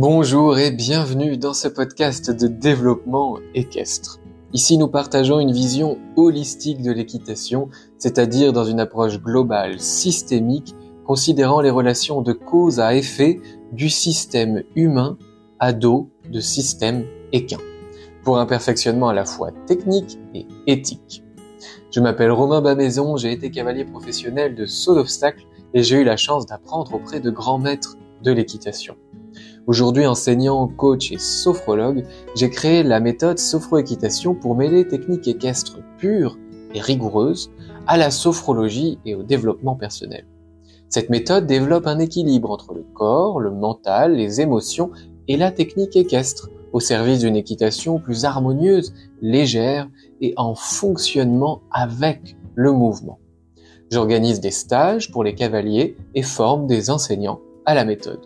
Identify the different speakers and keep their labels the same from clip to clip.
Speaker 1: Bonjour et bienvenue dans ce podcast de développement équestre. Ici, nous partageons une vision holistique de l'équitation, c'est-à-dire dans une approche globale, systémique, considérant les relations de cause à effet du système humain à dos de système équin, pour un perfectionnement à la fois technique et éthique. Je m'appelle Romain Bamaison, j'ai été cavalier professionnel de saut d'obstacles et j'ai eu la chance d'apprendre auprès de grands maîtres de l'équitation. Aujourd'hui, enseignant, coach et sophrologue, j'ai créé la méthode sophroéquitation pour mêler techniques équestres pures et rigoureuses à la sophrologie et au développement personnel. Cette méthode développe un équilibre entre le corps, le mental, les émotions et la technique équestre au service d'une équitation plus harmonieuse, légère et en fonctionnement avec le mouvement. J'organise des stages pour les cavaliers et forme des enseignants à la méthode.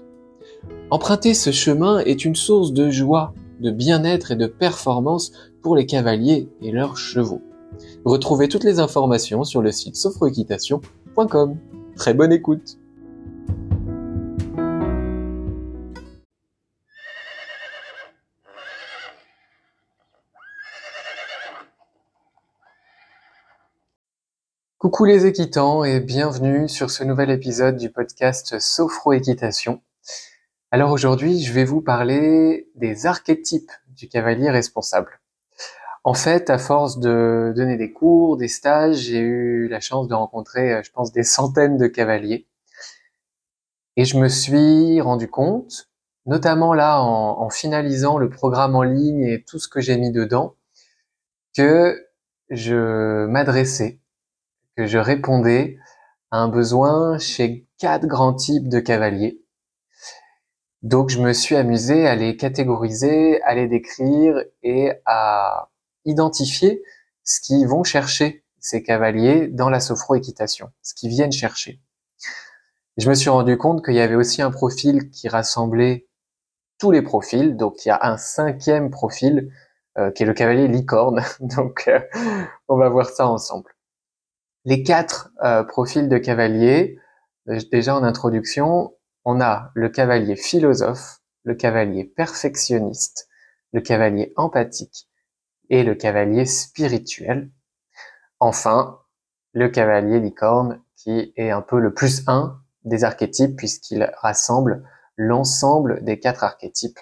Speaker 1: Emprunter ce chemin est une source de joie, de bien-être et de performance pour les cavaliers et leurs chevaux. Retrouvez toutes les informations sur le site sophroéquitation.com. Très bonne écoute! Coucou les équitants et bienvenue sur ce nouvel épisode du podcast Sophroéquitation. Alors aujourd'hui, je vais vous parler des archétypes du cavalier responsable. En fait, à force de donner des cours, des stages, j'ai eu la chance de rencontrer, je pense, des centaines de cavaliers. Et je me suis rendu compte, notamment là en finalisant le programme en ligne et tout ce que j'ai mis dedans, que je m'adressais, que je répondais à un besoin chez 4 grands types de cavaliers. Donc je me suis amusé à les catégoriser, à les décrire et à identifier ce qu'ils vont chercher, ces cavaliers, dans la sophroéquitation, ce qu'ils viennent chercher. Je me suis rendu compte qu'il y avait aussi un profil qui rassemblait tous les profils, donc il y a un 5e profil qui est le cavalier licorne, donc on va voir ça ensemble. Les 4 profils de cavaliers, déjà en introduction, on a le cavalier philosophe, le cavalier perfectionniste, le cavalier empathique et le cavalier spirituel. Enfin, le cavalier licorne qui est un peu le plus 1 des archétypes puisqu'il rassemble l'ensemble des 4 archétypes.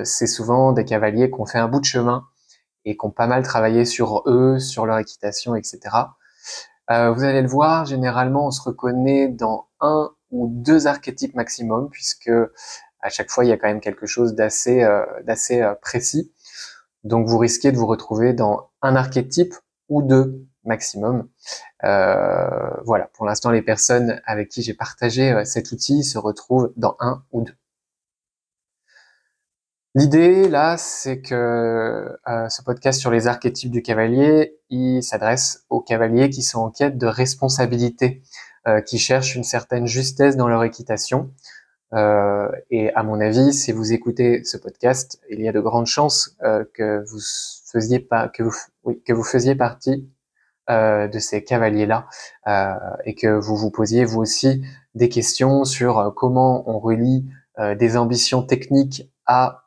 Speaker 1: C'est souvent des cavaliers qui ont fait un bout de chemin et qui ont pas mal travaillé sur eux, sur leur équitation, etc. Vous allez le voir, généralement on se reconnaît dans 1 ou 2 archétypes maximum, puisque à chaque fois il y a quand même quelque chose d'assez précis. Donc vous risquez de vous retrouver dans un archétype ou 2 maximum. Voilà, pour l'instant les personnes avec qui j'ai partagé cet outil se retrouvent dans 1 ou 2. L'idée là, c'est que ce podcast sur les archétypes du cavalier, il s'adresse aux cavaliers qui sont en quête de responsabilité, qui cherchent une certaine justesse dans leur équitation. Et à mon avis, si vous écoutez ce podcast, il y a de grandes chances que vous faisiez partie de ces cavaliers-là, et que vous vous posiez vous aussi des questions sur comment on relie des ambitions techniques à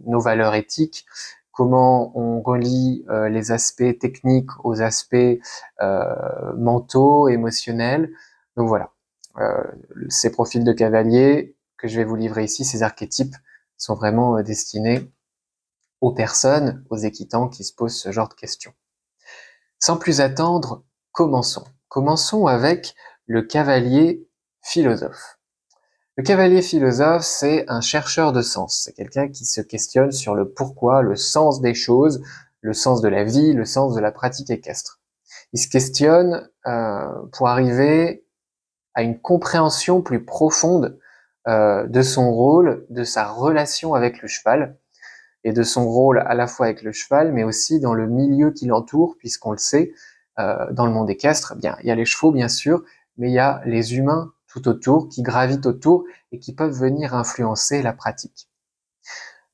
Speaker 1: nos valeurs éthiques, comment on relie les aspects techniques aux aspects mentaux, émotionnels. Donc voilà, ces profils de cavaliers que je vais vous livrer ici, ces archétypes, sont vraiment destinés aux personnes, aux équitants qui se posent ce genre de questions. Sans plus attendre, commençons. Commençons avec le cavalier philosophe. Le cavalier philosophe, c'est un chercheur de sens. C'est quelqu'un qui se questionne sur le pourquoi, le sens des choses, le sens de la vie, le sens de la pratique équestre. Il se questionne pour arriver à une compréhension plus profonde de son rôle, de sa relation avec le cheval, et de son rôle à la fois avec le cheval, mais aussi dans le milieu qui l'entoure, puisqu'on le sait, dans le monde équestre, bien, il y a les chevaux bien sûr, mais il y a les humains tout autour, qui gravitent autour et qui peuvent venir influencer la pratique.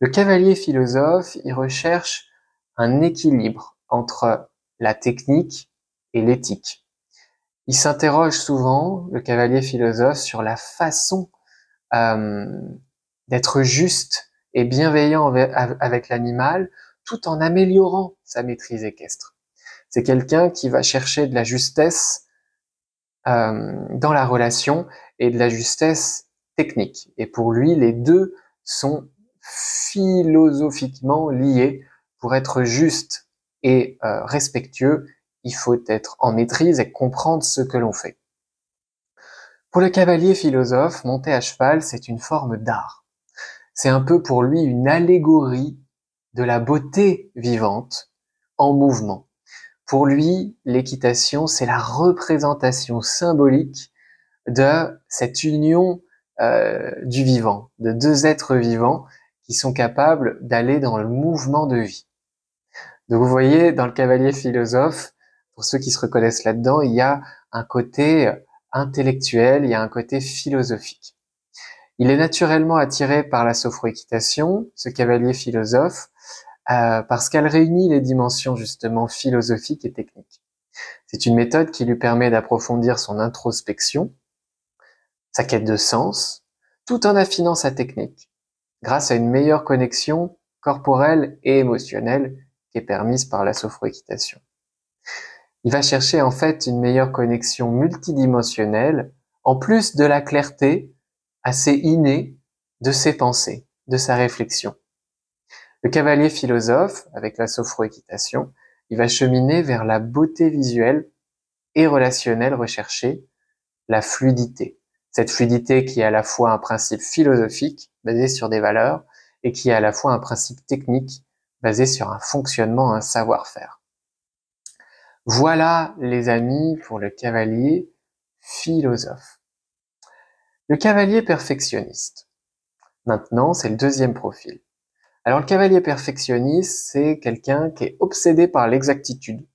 Speaker 1: Le cavalier philosophe, il recherche un équilibre entre la technique et l'éthique. Il s'interroge souvent, le cavalier philosophe, sur la façon d'être juste et bienveillant avec l'animal, tout en améliorant sa maîtrise équestre. C'est quelqu'un qui va chercher de la justesse dans la relation et de la justesse technique. Et pour lui, les deux sont philosophiquement liés. Pour être juste et respectueux, il faut être en maîtrise et comprendre ce que l'on fait. Pour le cavalier philosophe, monter à cheval, c'est une forme d'art. C'est un peu pour lui une allégorie de la beauté vivante en mouvement. Pour lui, l'équitation, c'est la représentation symbolique de cette union du vivant, de deux êtres vivants qui sont capables d'aller dans le mouvement de vie. Donc vous voyez, dans le cavalier philosophe, pour ceux qui se reconnaissent là-dedans, il y a un côté intellectuel, il y a un côté philosophique. Il est naturellement attiré par la sophroéquitation, ce cavalier philosophe, parce qu'elle réunit les dimensions justement philosophiques et techniques. C'est une méthode qui lui permet d'approfondir son introspection, sa quête de sens, tout en affinant sa technique, grâce à une meilleure connexion corporelle et émotionnelle qui est permise par la sophroéquitation. Il va chercher en fait une meilleure connexion multidimensionnelle, en plus de la clarté assez innée de ses pensées, de sa réflexion. Le cavalier philosophe, avec la sophroéquitation, il va cheminer vers la beauté visuelle et relationnelle recherchée, la fluidité. Cette fluidité qui est à la fois un principe philosophique basé sur des valeurs et qui est à la fois un principe technique basé sur un fonctionnement, un savoir-faire. Voilà, les amis, pour le cavalier philosophe. Le cavalier perfectionniste. Maintenant, c'est le deuxième profil. Alors, le cavalier perfectionniste, c'est quelqu'un qui est obsédé par l'exactitude,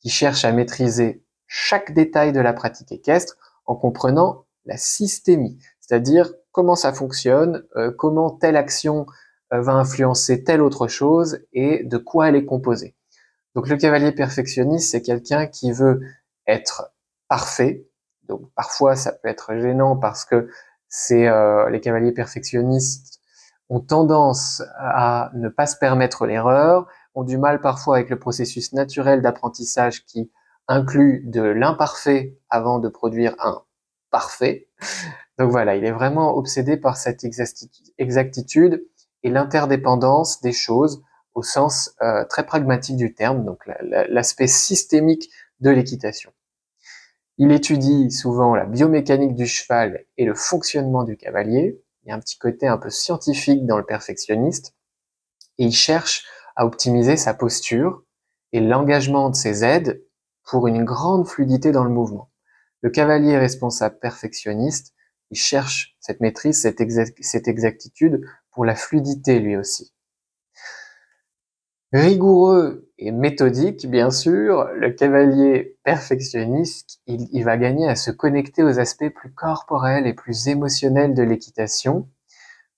Speaker 1: qui cherche à maîtriser chaque détail de la pratique équestre en comprenant la systémie, c'est-à-dire comment ça fonctionne, comment telle action va influencer telle autre chose et de quoi elle est composée. Donc le cavalier perfectionniste, c'est quelqu'un qui veut être parfait. Donc parfois ça peut être gênant parce que les cavaliers perfectionnistes ont tendance à ne pas se permettre l'erreur, ont du mal parfois avec le processus naturel d'apprentissage qui inclut de l'imparfait avant de produire un parfait. Donc voilà, il est vraiment obsédé par cette exactitude et l'interdépendance des choses au sens très pragmatique du terme, donc l'aspect systémique de l'équitation. Il étudie souvent la biomécanique du cheval et le fonctionnement du cavalier. Il y a un petit côté un peu scientifique dans le perfectionniste. Et il cherche à optimiser sa posture et l'engagement de ses aides pour une grande fluidité dans le mouvement. Le cavalier responsable perfectionniste, il cherche cette maîtrise, cette exactitude pour la fluidité lui aussi. Rigoureux et méthodique, bien sûr, le cavalier perfectionniste, il va gagner à se connecter aux aspects plus corporels et plus émotionnels de l'équitation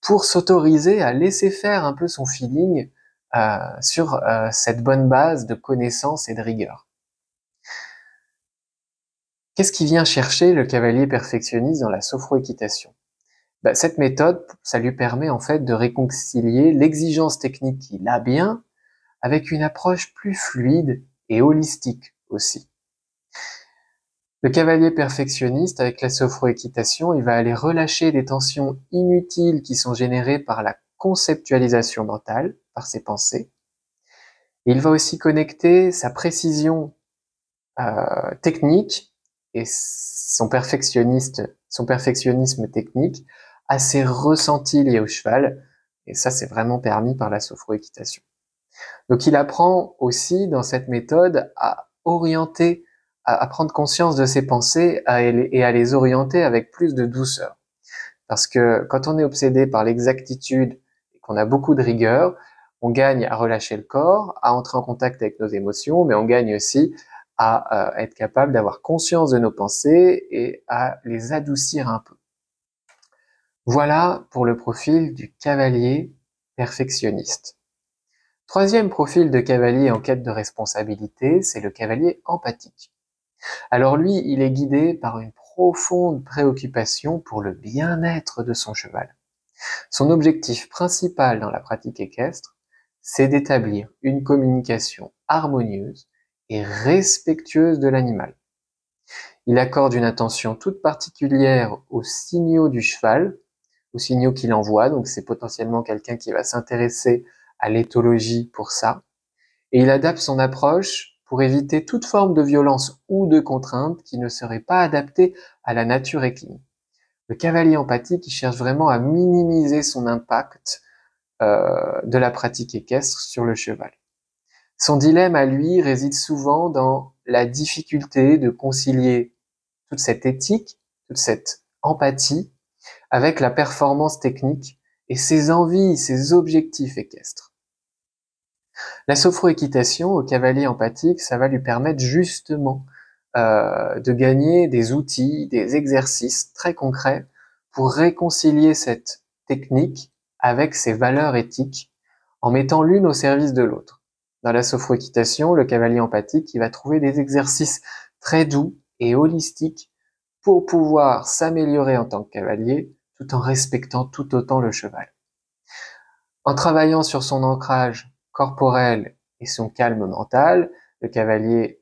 Speaker 1: pour s'autoriser à laisser faire un peu son feeling sur cette bonne base de connaissances et de rigueur. Qu'est-ce qui vient chercher le cavalier perfectionniste dans la sophroéquitation? Cette méthode, ça lui permet en fait de réconcilier l'exigence technique qu'il a bien avec une approche plus fluide et holistique aussi. Le cavalier perfectionniste, avec la sophroéquitation, il va aller relâcher des tensions inutiles qui sont générées par la conceptualisation mentale, par ses pensées. Il va aussi connecter sa précision technique et son perfectionnisme technique à ses ressentis liés au cheval. Et ça, c'est vraiment permis par la sophroéquitation. Donc il apprend aussi dans cette méthode à orienter, à prendre conscience de ses pensées et à les orienter avec plus de douceur. Parce que quand on est obsédé par l'exactitude et qu'on a beaucoup de rigueur, on gagne à relâcher le corps, à entrer en contact avec nos émotions, mais on gagne aussi à être capable d'avoir conscience de nos pensées et à les adoucir un peu. Voilà pour le profil du cavalier perfectionniste. Troisième profil de cavalier en quête de responsabilité, c'est le cavalier empathique. Alors lui, il est guidé par une profonde préoccupation pour le bien-être de son cheval. Son objectif principal dans la pratique équestre, c'est d'établir une communication harmonieuse et respectueuse de l'animal. Il accorde une attention toute particulière aux signaux du cheval, aux signaux qu'il envoie, donc c'est potentiellement quelqu'un qui va s'intéresser à l'éthologie pour ça, et il adapte son approche pour éviter toute forme de violence ou de contrainte qui ne serait pas adaptée à la nature équine. Le cavalier empathique, il cherche vraiment à minimiser son impact de la pratique équestre sur le cheval. Son dilemme à lui réside souvent dans la difficulté de concilier toute cette éthique, toute cette empathie avec la performance technique et ses envies, ses objectifs équestres. La sophroéquitation au cavalier empathique, ça va lui permettre justement de gagner des outils, des exercices très concrets pour réconcilier cette technique avec ses valeurs éthiques en mettant l'une au service de l'autre. Dans la sophroéquitation, le cavalier empathique, il va trouver des exercices très doux et holistiques pour pouvoir s'améliorer en tant que cavalier tout en respectant tout autant le cheval. En travaillant sur son ancrage corporel et son calme mental, le cavalier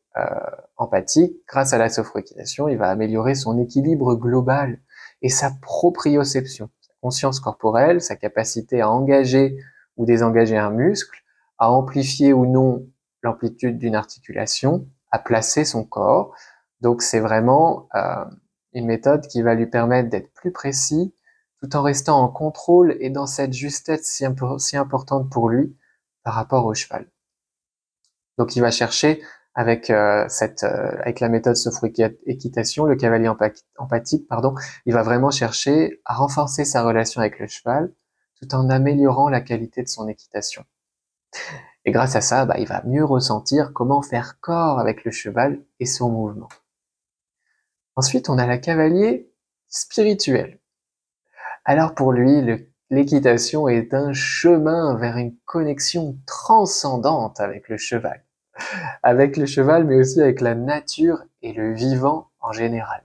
Speaker 1: empathique, grâce à la sophroéquitation, il va améliorer son équilibre global et sa proprioception, sa conscience corporelle, sa capacité à engager ou désengager un muscle, à amplifier ou non l'amplitude d'une articulation, à placer son corps. Donc c'est vraiment une méthode qui va lui permettre d'être plus précis, tout en restant en contrôle et dans cette justesse si importante pour lui par rapport au cheval. Donc il va chercher avec avec la méthode sophroéquitation, le cavalier empathique, il va vraiment chercher à renforcer sa relation avec le cheval tout en améliorant la qualité de son équitation. Et grâce à ça, il va mieux ressentir comment faire corps avec le cheval et son mouvement. Ensuite, on a la cavalier spirituel. Alors pour lui, l'équitation est un chemin vers une connexion transcendante avec le cheval. Avec le cheval, mais aussi avec la nature et le vivant en général.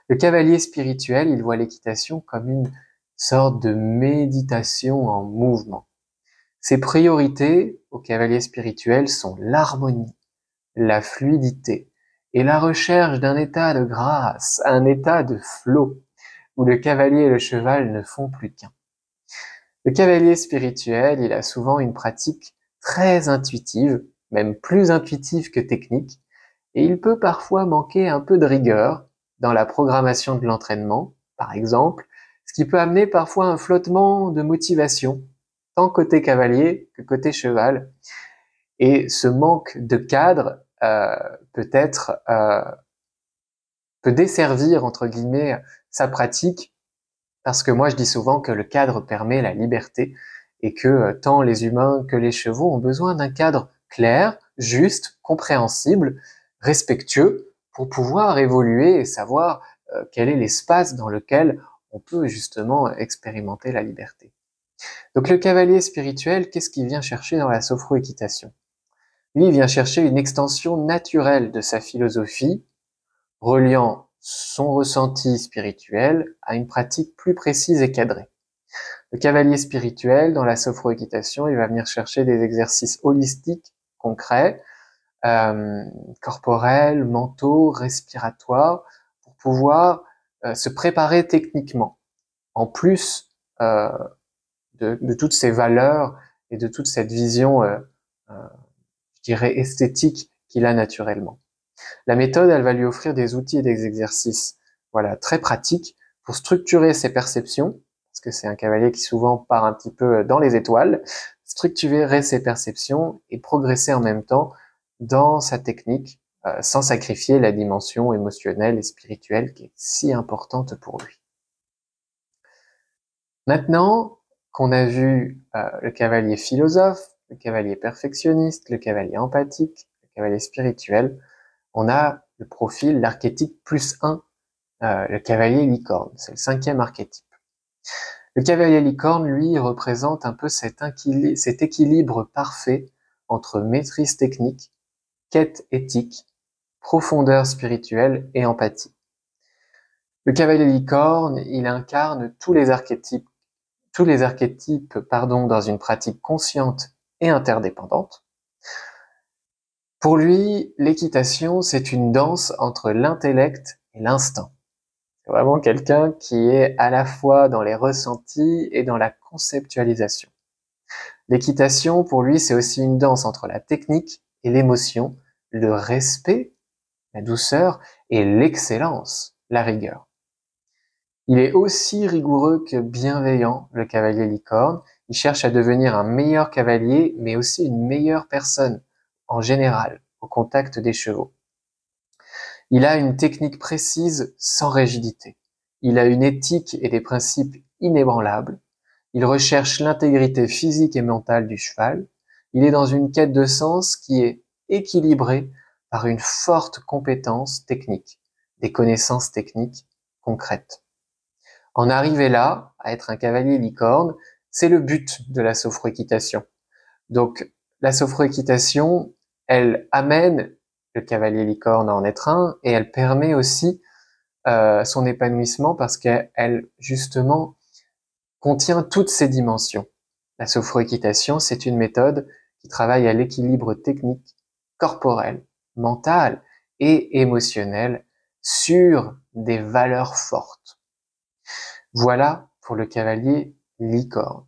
Speaker 1: Le cavalier spirituel, il voit l'équitation comme une sorte de méditation en mouvement. Ses priorités au cavalier spirituel sont l'harmonie, la fluidité et la recherche d'un état de grâce, un état de flow, où le cavalier et le cheval ne font plus qu'un. Le cavalier spirituel, il a souvent une pratique très intuitive, même plus intuitive que technique, et il peut parfois manquer un peu de rigueur dans la programmation de l'entraînement, par exemple, ce qui peut amener parfois un flottement de motivation, tant côté cavalier que côté cheval. Et ce manque de cadre peut desservir, entre guillemets, sa pratique, parce que moi je dis souvent que le cadre permet la liberté et que tant les humains que les chevaux ont besoin d'un cadre clair, juste, compréhensible, respectueux pour pouvoir évoluer et savoir quel est l'espace dans lequel on peut justement expérimenter la liberté. Donc le cavalier spirituel, qu'est-ce qu'il vient chercher dans la sophroéquitation? Lui, il vient chercher une extension naturelle de sa philosophie, reliant son ressenti spirituel à une pratique plus précise et cadrée. Le cavalier spirituel, dans la sophroéquitation, il va venir chercher des exercices holistiques, concrets, corporels, mentaux, respiratoires, pour pouvoir se préparer techniquement, en plus de toutes ces valeurs et de toute cette vision, je dirais, esthétique qu'il a naturellement. La méthode, elle va lui offrir des outils et des exercices, voilà, très pratiques pour structurer ses perceptions, parce que c'est un cavalier qui souvent part un petit peu dans les étoiles, structurer ses perceptions et progresser en même temps dans sa technique, sans sacrifier la dimension émotionnelle et spirituelle qui est si importante pour lui. Maintenant qu'on a vu le cavalier philosophe, le cavalier perfectionniste, le cavalier empathique, le cavalier spirituel, on a le profil, l'archétype +1, le cavalier licorne. C'est le 5e archétype. Le cavalier licorne, lui, représente un peu cet équilibre parfait entre maîtrise technique, quête éthique, profondeur spirituelle et empathie. Le cavalier licorne, il incarne tous les archétypes tous les archétypes, dans une pratique consciente et interdépendante. Pour lui, l'équitation, c'est une danse entre l'intellect et l'instinct. C'est vraiment quelqu'un qui est à la fois dans les ressentis et dans la conceptualisation. L'équitation, pour lui, c'est aussi une danse entre la technique et l'émotion, le respect, la douceur, et l'excellence, la rigueur. Il est aussi rigoureux que bienveillant, le cavalier licorne. Il cherche à devenir un meilleur cavalier, mais aussi une meilleure personne, en général, au contact des chevaux. Il a une technique précise sans rigidité. Il a une éthique et des principes inébranlables. Il recherche l'intégrité physique et mentale du cheval. Il est dans une quête de sens qui est équilibrée par une forte compétence technique, des connaissances techniques concrètes. En arriver là, à être un cavalier licorne, c'est le but de la sophroéquitation. Donc, la sophroéquitation, elle amène le cavalier licorne à en être un, et elle permet aussi son épanouissement parce qu'elle, justement, contient toutes ces dimensions. La sophroéquitation, c'est une méthode qui travaille à l'équilibre technique, corporel, mental et émotionnel sur des valeurs fortes. Voilà pour le cavalier licorne.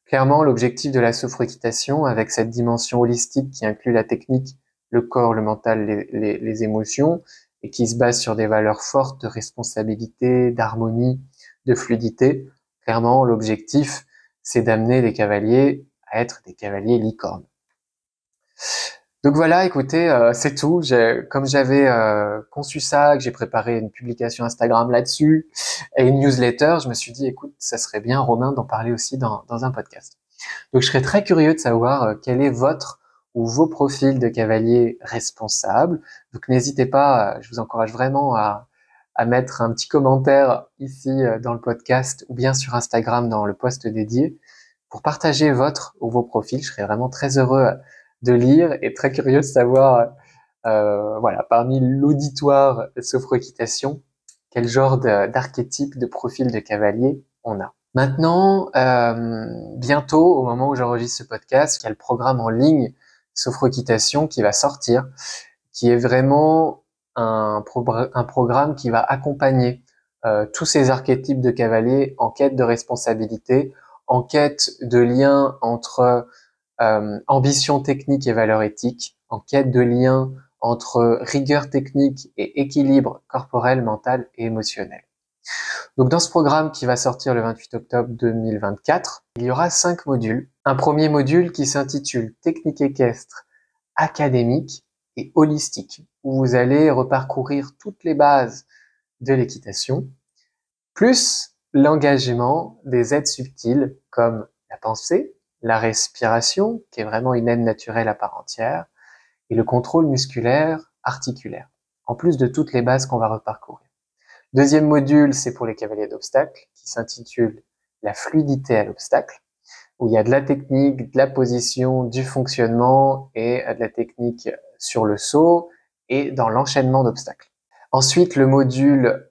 Speaker 1: Clairement, l'objectif de la sophroéquitation, avec cette dimension holistique qui inclut la technique, le corps, le mental, les émotions, et qui se base sur des valeurs fortes de responsabilité, d'harmonie, de fluidité, clairement, l'objectif, c'est d'amener les cavaliers à être des cavaliers licornes. Donc voilà, écoutez, c'est tout. Comme j'avais conçu ça, que j'ai préparé une publication Instagram là-dessus et une newsletter, je me suis dit, écoute, ça serait bien, Romain, d'en parler aussi dans un podcast. Donc je serais très curieux de savoir quel est votre ou vos profils de cavaliers responsables. Donc n'hésitez pas, je vous encourage vraiment à mettre un petit commentaire ici dans le podcast ou bien sur Instagram dans le post dédié pour partager votre ou vos profils. Je serais vraiment très heureux de lire et très curieux de savoir, voilà, parmi l'auditoire sophroéquitation, quel genre d'archétype, de profil de cavalier on a. Maintenant, bientôt, au moment où j'enregistre ce podcast, il y a le programme en ligne sophroéquitation qui va sortir, qui est vraiment un programme qui va accompagner tous ces archétypes de cavaliers en quête de responsabilité, en quête de lien entre ambition technique et valeur éthique, en quête de lien entre rigueur technique et équilibre corporel, mental et émotionnel. Donc dans ce programme qui va sortir le 28 octobre 2024, il y aura 5 modules. Un premier module qui s'intitule Technique équestre académique et holistique, où vous allez reparcourir toutes les bases de l'équitation, plus l'engagement des aides subtiles comme la pensée, la respiration, qui est vraiment une aide naturelle à part entière, et le contrôle musculaire articulaire, en plus de toutes les bases qu'on va reparcourir. Deuxième module, c'est pour les cavaliers d'obstacles, qui s'intitule La fluidité à l'obstacle, où il y a de la technique, de la position, du fonctionnement et de la technique sur le saut et dans l'enchaînement d'obstacles. Ensuite, le module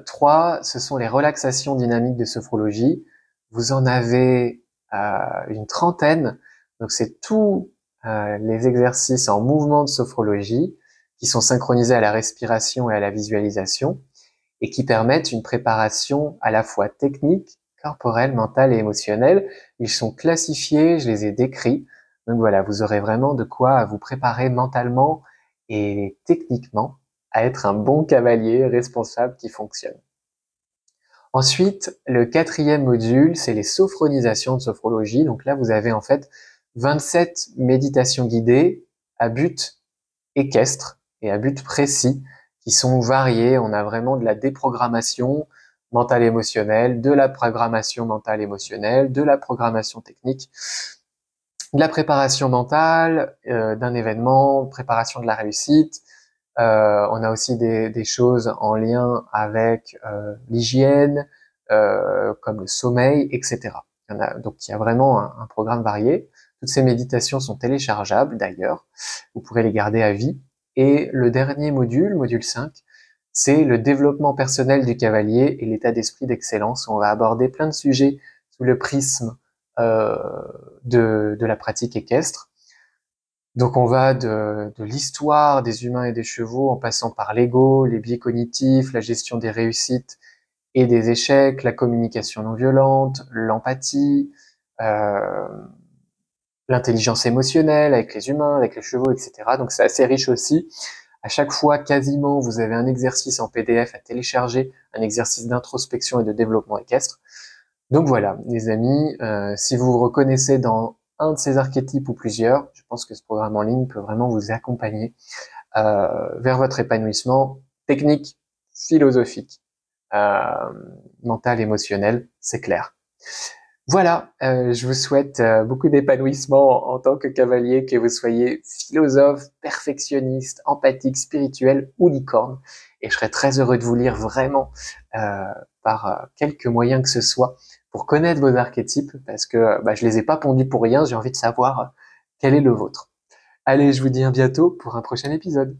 Speaker 1: 3, ce sont les relaxations dynamiques de sophrologie. Vous en avez une trentaine, donc c'est tous les exercices en mouvement de sophrologie qui sont synchronisés à la respiration et à la visualisation et qui permettent une préparation à la fois technique, corporelle, mentale et émotionnelle. Ils sont classifiés, je les ai décrits. Donc voilà, vous aurez vraiment de quoi vous préparer mentalement et techniquement à être un bon cavalier responsable qui fonctionne. Ensuite, le quatrième module, c'est les sophronisations de sophrologie. Donc là, vous avez en fait 27 méditations guidées à but équestre et à but précis qui sont variées. On a vraiment de la déprogrammation mentale émotionnelle, de la programmation mentale émotionnelle, de la programmation technique, de la préparation mentale d'un événement, préparation de la réussite. On a aussi des choses en lien avec l'hygiène, comme le sommeil, etc. Donc il y a vraiment un programme varié. Toutes ces méditations sont téléchargeables d'ailleurs. Vous pourrez les garder à vie. Et le dernier module, module 5, c'est le développement personnel du cavalier et l'état d'esprit d'excellence. On va aborder plein de sujets sous le prisme de la pratique équestre. Donc on va de l'histoire des humains et des chevaux en passant par l'ego, les biais cognitifs, la gestion des réussites et des échecs, la communication non violente, l'empathie, l'intelligence émotionnelle avec les humains, avec les chevaux, etc. Donc c'est assez riche aussi. À chaque fois, quasiment, vous avez un exercice en PDF à télécharger, un exercice d'introspection et de développement équestre. Donc voilà, les amis, si vous vous reconnaissez dans un de ces archétypes ou plusieurs, je pense que ce programme en ligne peut vraiment vous accompagner vers votre épanouissement technique, philosophique, mental, émotionnel, c'est clair. Voilà, je vous souhaite beaucoup d'épanouissement en tant que cavalier, que vous soyez philosophe, perfectionniste, empathique, spirituel ou licorne. Et je serais très heureux de vous lire vraiment par quelque moyen que ce soit pour connaître vos archétypes, parce que je les ai pas pondus pour rien, j'ai envie de savoir quel est le vôtre. Allez, je vous dis à bientôt pour un prochain épisode.